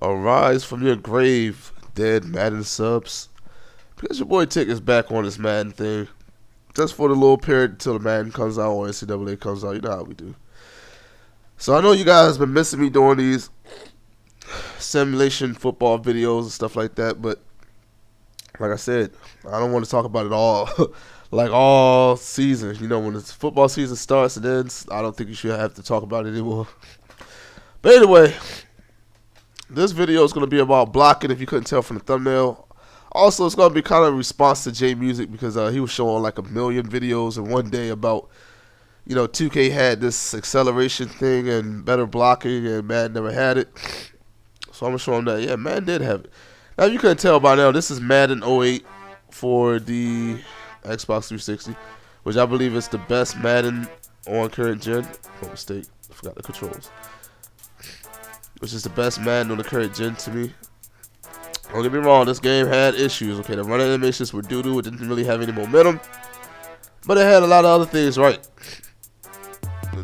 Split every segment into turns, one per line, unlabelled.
Arise from your grave, dead Madden subs. Because your boy Tick is back on this Madden thing. Just for the little period until the Madden comes out or NCAA comes out. You know how we do. So I know you guys been missing me doing these simulation football videos and stuff like that. But like I said, I don't want to talk about it all. Like all season. You know, when the football season starts and ends, I don't think you should have to talk about it anymore. But anyway, this video is going to be about blocking, if you couldn't tell from the thumbnail. Also, it's going to be kind of a response to J Music because he was showing like a million videos in one day about, you know, 2K had this acceleration thing and better blocking, and Madden never had it. So I'm going to show him that, yeah, Madden did have it. Now, if you couldn't tell by now, this is Madden 08 for the Xbox 360, which I believe is the best Madden on current gen. No mistake, I forgot the controls. Which is the best Madden on the current gen to me. Don't get me wrong, this game had issues. Okay, the running animations were doo-doo. It didn't really have any momentum. But it had a lot of other things right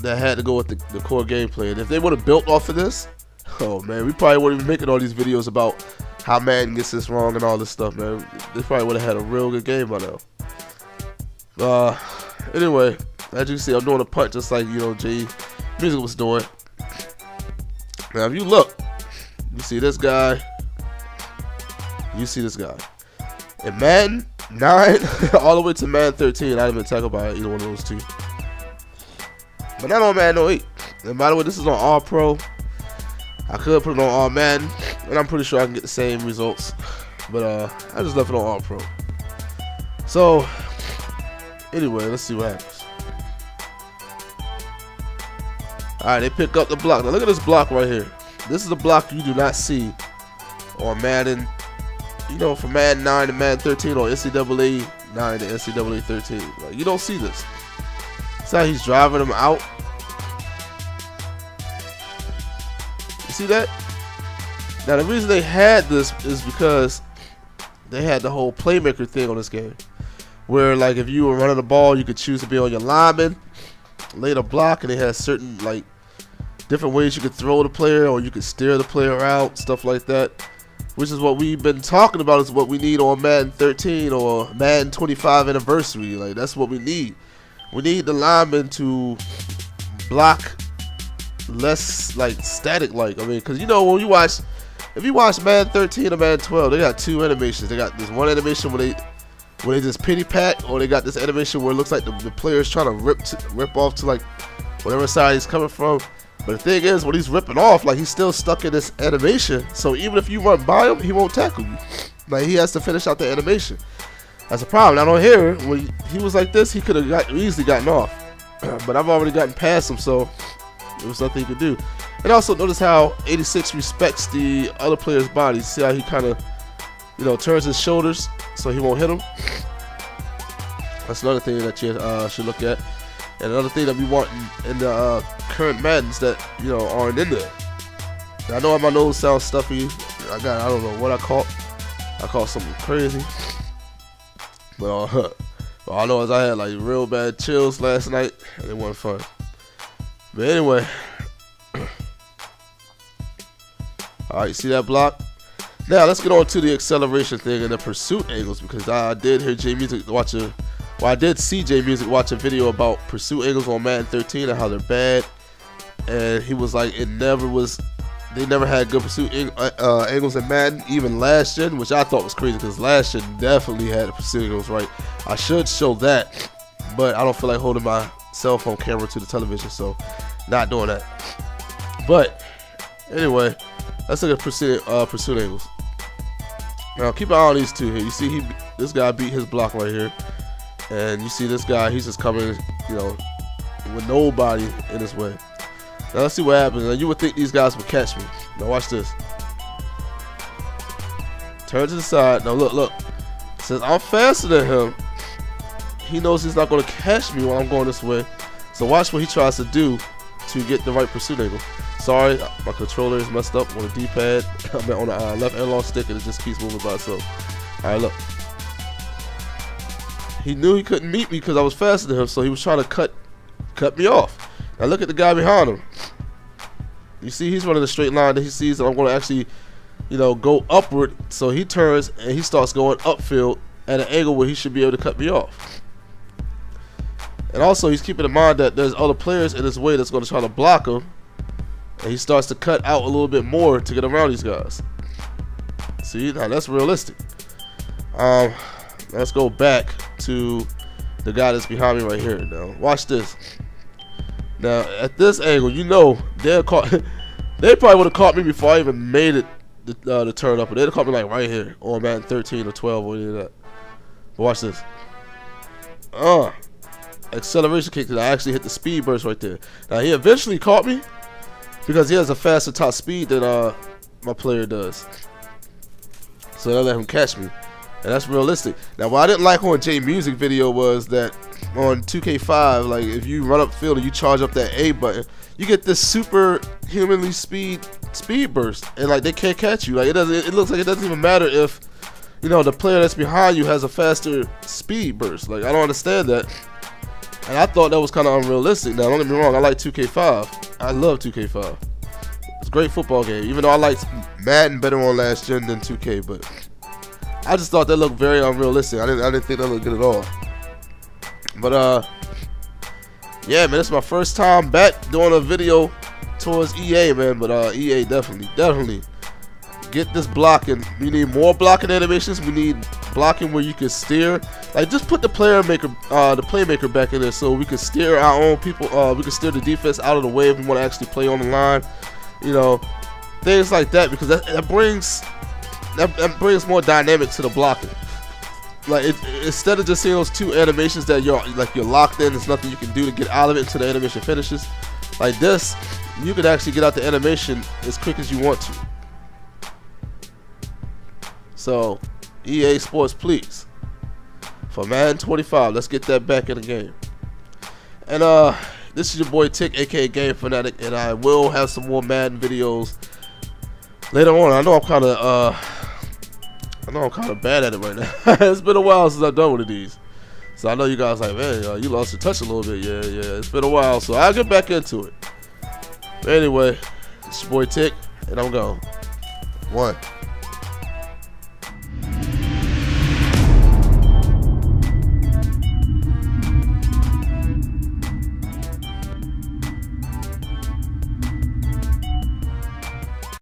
that had to go with the core gameplay. And if they would have built off of this, oh man, we probably wouldn't be making all these videos about how Madden gets this wrong and all this stuff, man. They probably would have had a real good game by now. Anyway, as you can see, I'm doing a punt just like, you know, J Music was doing. Now, if you look, you see this guy. You see this guy. In Madden 9 all the way to Madden 13, I didn't even talk about either one of those two. But not on Madden 08. And by the way, this is on All Pro. I could put it on All Madden, and I'm pretty sure I can get the same results. But I just left it on All Pro. So, anyway, let's see what happens. Alright, they pick up the block. Now look at this block right here. This is a block you do not see on Madden. You know, from Madden 9 to Madden 13 or NCAA 9 to NCAA 13. Like, you don't see this. That's how he's driving him out. You see that? Now, the reason they had this is because they had the whole playmaker thing on this game. Where, like, if you were running the ball, you could choose to be on your lineman, lay the block, and they had certain, like, different ways you could throw the player or you could steer the player out, stuff like that. Which is what we've been talking about, is what we need on Madden 13 or Madden 25 anniversary. Like, that's what we need. We need the linemen to block less, like, static, like. I mean, because, you know, when you watch, if you watch Madden 13 or Madden 12, they got two animations. They got this one animation where they just pity pat, or they got this animation where it looks like the player's trying to rip off to, like, whatever side he's coming from. But the thing is, when he's ripping off, like, he's still stuck in this animation. So even if you run by him, he won't tackle you. Like, he has to finish out the animation. That's a problem. Now, on here, when he was like this, he could have easily gotten off. But I've already gotten past him, so there was nothing he could do. And also, notice how 86 respects the other player's body. See how he kind of, you know, turns his shoulders so he won't hit him. That's another thing that you should look at. And another thing that we want in the current Maddens that, you know, aren't in there. Now, I know my nose sounds stuffy. I don't know what I caught. I caught something crazy. But all I know is I had like real bad chills last night, and it wasn't fun. But anyway, all right, see that block? Now let's get on to the acceleration thing and the pursuit angles, because I did hear J Music watch a. Well, I did see J Music watch a video about pursuit angles on Madden 13 and how they're bad, and he was like, they never had good pursuit angles in Madden, even last gen, which I thought was crazy because last gen definitely had the pursuit angles right. I should show that, but I don't feel like holding my cell phone camera to the television, so not doing that. But anyway, let's look at pursuit angles. Now keep an eye on these two here. You see, this guy beat his block right here. And you see this guy, he's just coming, you know, with nobody in his way. Now let's see what happens. Now you would think these guys would catch me. Now watch this. Turn to the side. Now look. Since I'm faster than him, he knows he's not going to catch me while I'm going this way. So watch what he tries to do to get the right pursuit angle. Sorry, my controller is messed up on the D-pad. I'm on the left analog stick and it just keeps moving by itself. Alright, look. He knew he couldn't meet me because I was faster than him, so he was trying to cut me off. Now look at the guy behind him. You see, he's running a straight line that he sees that I'm going to actually go upward. So he turns and he starts going upfield at an angle where he should be able to cut me off. And also, he's keeping in mind that there's other players in his way that's going to try to block him. And he starts to cut out a little bit more to get around these guys. See, now that's realistic. Let's go back to the guy that's behind me right here. Now, watch this. Now, at this angle, they probably would have caught me before I even made it the turn up. But they'd have caught me like right here on Madden 13 or 12 or any of that. But watch this. Acceleration kick that I actually hit the speed burst right there. Now, he eventually caught me because he has a faster top speed than my player does. So they let him catch me. And that's realistic. Now, what I didn't like on J Music video was that on 2K5, like if you run up field and you charge up that A button, you get this super humanly speed burst, and like they can't catch you. Like it looks like it doesn't even matter if the player that's behind you has a faster speed burst. Like I don't understand that. And I thought that was kind of unrealistic. Now, don't get me wrong, I like 2K5. I love 2K5. It's a great football game, even though I liked Madden better on last gen than 2K, but I just thought that looked very unrealistic. I didn't think that looked good at all. But yeah, man, it's my first time back doing a video towards EA, man. But EA definitely get this blocking. We need more blocking animations. We need blocking where you can steer. Like just put the playmaker back in there so we can steer our own people. We can steer the defense out of the way if we want to actually play on the line. Things like that, because that brings more dynamic to the blocking. Like instead of just seeing those two animations that you're locked in, there's nothing you can do to get out of it until the animation finishes. Like this, you can actually get out the animation as quick as you want to. So, EA Sports, please, for Madden 25, let's get that back in the game. And this is your boy Tick, aka Game Fanatic, and I will have some more Madden videos later on. I know I'm kind of bad at it right now. It's been a while since I've done one of these, so I know you guys like, man, you lost your touch a little bit. Yeah, it's been a while, so I'll get back into it. But anyway, it's your boy Tick, and I'm gone. 1.